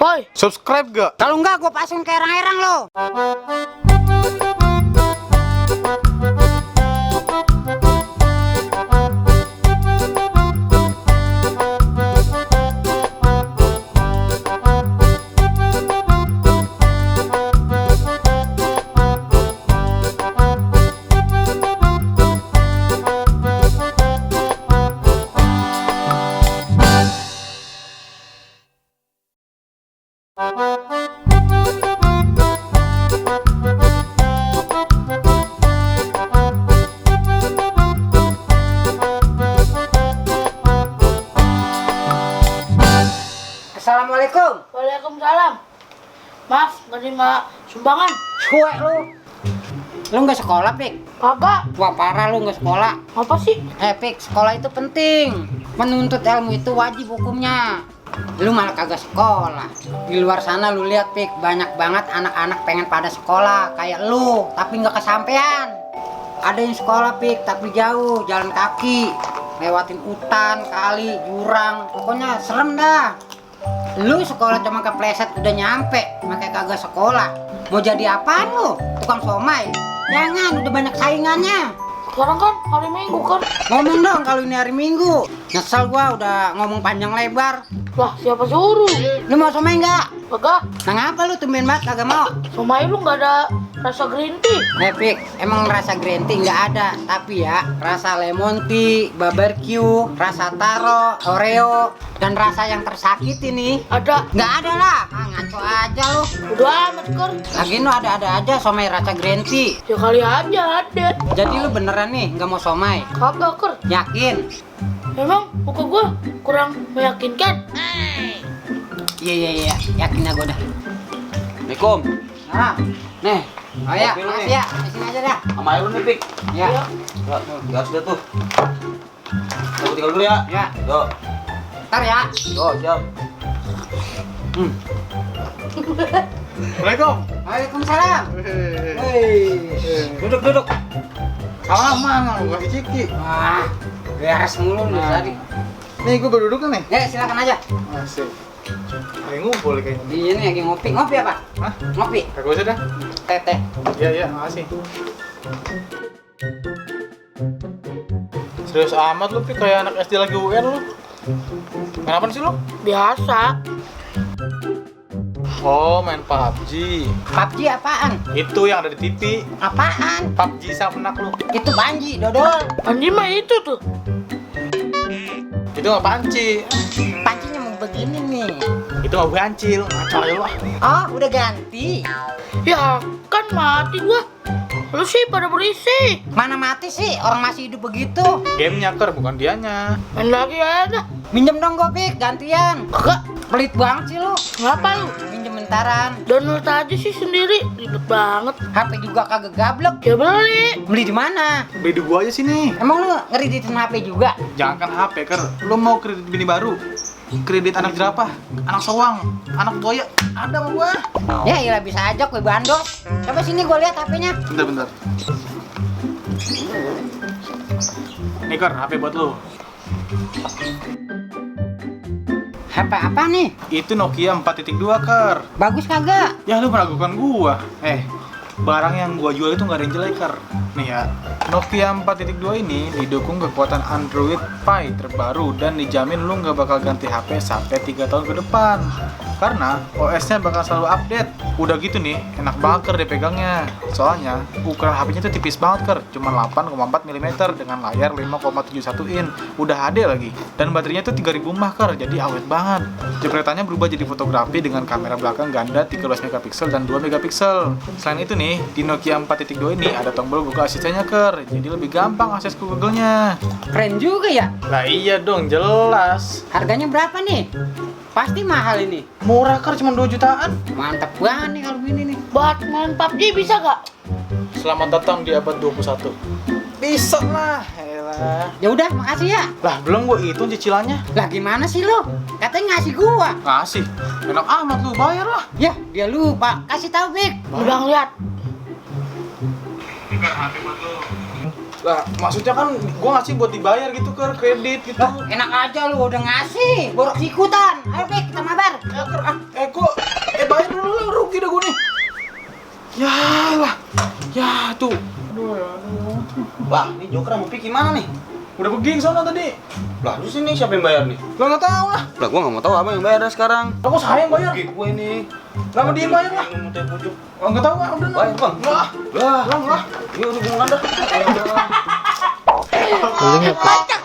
Woi, Subscribe gak? Kalau enggak gue pasang ke erang-erang lo. Assalamualaikum. Waalaikumsalam. Maaf, nggak terima sumbangan. Cuek lu. Lu nggak sekolah, Pik? Kagak. Wah parah lu nggak sekolah. Apa sih? Pik, sekolah itu penting. Menuntut ilmu itu wajib hukumnya. Lu malah kagak sekolah. Di luar sana lu lihat, Pik, banyak banget anak-anak pengen pada sekolah kayak lu, tapi nggak kesampean. Ada yang sekolah, Pik, tapi jauh, jalan kaki, lewatin hutan, kali, jurang, pokoknya serem dah. Lu sekolah cuma kepleset udah nyampe, makanya kagak sekolah. Mau jadi apaan lu? Tukang somai? Jangan, udah banyak saingannya. Sekarang kan hari Minggu kan? Ngomong dong kalau ini hari Minggu. Nyesel gua udah ngomong panjang lebar. Lah, siapa suruh? Lu mau somai nggak? Kagak. Nah ngapa lu tumben banget kagak mau? Somai lu nggak ada rasa green tea. Pik, emang rasa green tea nggak ada, tapi ya rasa lemon tea, barbecue, rasa taro, oreo, dan rasa yang tersakiti nih Ada. nggak ada lah. Ngaco aja lu. Udah amat, Ker. Lagi lu ada-ada aja somai rasa green tea. Ya kali aja ada. Jadi lu beneran nih nggak mau somai? Kagak, Ker. Yakin? Memang muka gua kurang meyakinkan. Iya, yakin aku dah. Assalamualaikum. Nah, nih. Oh ya, Kopi lu makasih nih. ya. Di sini aja dah. Sama air lu nih, Pik. Ya. Ya, gas dah tuh. Aku tinggal dulu ya. Ya. Yo. Ntar ya. Yo, siap. Assalamualaikum. Waalaikumsalam. Duduk. Salaman, lu kasih ciki. Wah, beres mulu lu tadi. Nih, gua baru duduk nih. Ya, silakan aja. Asik. Lagi ngumpul kayaknya. Di ini lagi ngopi. Ngopi apa? Hah? Ngopi. Kagak usah dah. Teteh. Iya, makasih. Serius amat lu, Pik, kayak anak SD lagi UN lu. Kenapa sih lu? Biasa. Oh, main PUBG. PUBG apaan? Itu yang ada di TV. Apaan? PUBG Samnak lu. Itu Banji, dodol. Anjing mah itu tuh. Itu nggak panci. Pancinya mau begini nih. Itu nggak banci lu. Ngaco aja lu ah. Oh, udah ganti. Ya kan mati gua. Lu sih pada berisik. Mana mati sih? Orang masih hidup begitu. Gamenya Ker, bukan dianya. Main lagi aja. Minjem dong gue, Pik, gantian. Kagak. Pelit banget sih lu. Ngapa lu? Minjem bentaran. Download aja sih sendiri. Ribet banget. HP juga kagak gablek. Ya beli. Beli di mana? Beli di gua aja sini. Emang lu ngeriditin HP juga? Jangan kan HP Ker. Lu mau kredit bini baru? Kredit anak jerapah, anak sowang, anak buaya, ada sama gua. Ya iyalah bisa aja kue bandos. Coba sini gue lihat HP-nya. Bentar. Nih Ker, HP buat lu. HP apa nih? Itu Nokia 4.2 Ker. Bagus kagak? Ya lu meragukan gua. Barang yang gua jual itu nggak ada yang jelek Ker. Nih ya, Nokia 4.2 ini didukung kekuatan Android Pie terbaru dan dijamin lu nggak bakal ganti HP sampai 3 tahun ke depan. Karena OS-nya bakal selalu update. Udah gitu nih, enak banget Ker dipegangnya. Soalnya ukuran HP-nya tuh tipis banget Ker, cuma 8,4 mm dengan layar 5,71 in. Udah HD lagi. Dan baterainya tuh 3000 mAh Ker, jadi awet banget. Jepretannya berubah jadi fotografi dengan kamera belakang ganda 13 megapiksel dan 2 megapiksel. Selain itu nih, di Nokia 4.2 ini ada tombol buka asistennya Ker, jadi lebih gampang akses ke Google-nya. Keren juga ya. Lah iya dong, jelas. Harganya berapa nih? Pasti mahal ini. Murah Ker, cuma 2 jutaan. Mantap banget nih kalau begini nih. Buat main PUBG bisa gak? Selamat datang di abad 21. Bisa lah, elah. Ya udah, makasih ya. Lah belum gua hitung cicilannya. Lah gimana sih lu? Katanya ngasih gua. Ngasih, enak amat lu, bayar lah. Ya, dia lupa. Kasih tahu, Pik. Udah ngeliat. Lah maksudnya kan gua ngasih buat dibayar gitu Ker, kredit gitu. Enak aja lu udah ngasih. Borok ikutan. Ayo, Pik, kita mabar. Ya Ker, kok Lah, ini Joker sama Piki mana nih? Udah pergi ke sana tadi. Lah, terus ini siapa yang bayar nih? Gua nggak tahu lah. Lah, gua nggak mau tahu abang yang bayar dah sekarang. Aku sayang bayar. Oke, gue ini. Lama diem bayar lah. Minum teh pucuk. Oh, nggak tahu lah, udah lah. Bayar bang. Lah. Lah, lah. Yuk, hubungan dah. Kocak